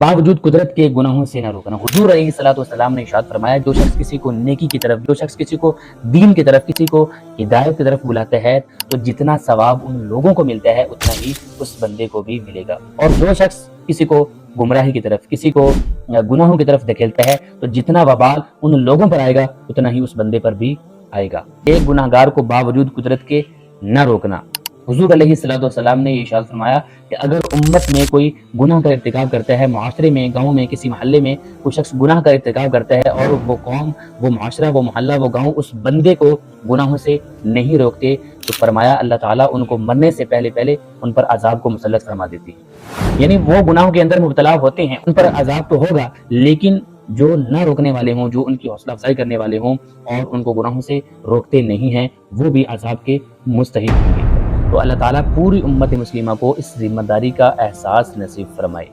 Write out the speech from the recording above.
बावजूद कुदरत के गुनाहों से न रोकना। हुजूर अलैहिस्सलाम ने इरशाद फरमाया, जो शख्स किसी को नेकी की तरफ, जो शख्स किसी को दीन की तरफ, किसी को हिदायत की तरफ बुलाता है, तो जितना सवाब उन लोगों को मिलता है उतना ही उस बंदे को भी मिलेगा। और जो शख्स किसी को गुमराही की तरफ, किसी को गुनाहों की तरफ धकेलता है, तो जितना वबाल उन लोगों पर आएगा उतना ही उस बंदे पर भी आएगा। एक गुनाहगार को बावजूद कुदरत के न रोकना। हुजूर अलैहिस्सलाम ने इरशाद फरमाया कि अगर उम्मत में कोई गुनाह का इर्तिकाब करता है, माशरे में, गाँव में, किसी मोहल्ले में कोई शख्स गुनाह का इर्तिकाब करता है और वो कौम, वो माशरा, वो मोहल्ला, वो गाँव उस बंदे को गुनाहों से नहीं रोकते, तो फरमाया अल्लाह ताला उनको मरने से पहले पहले उन पर अजाब को मुसल्लत फरमा देती है। यानी वो गुनाहों के अंदर मुब्तला होते हैं, उन पर अजाब तो होगा, लेकिन जो न रोकने वाले हों, जो उनकी हौसला अफजाई करने वाले हों और उनको गुनाहों से रोकते नहीं हैं, वो भी अजाब के मुस्तहिक होंगे। तो अल्लाह ताला पूरी उम्मत मुस्लिमा को इस जिम्मेदारी का एहसास नसीब फरमाए।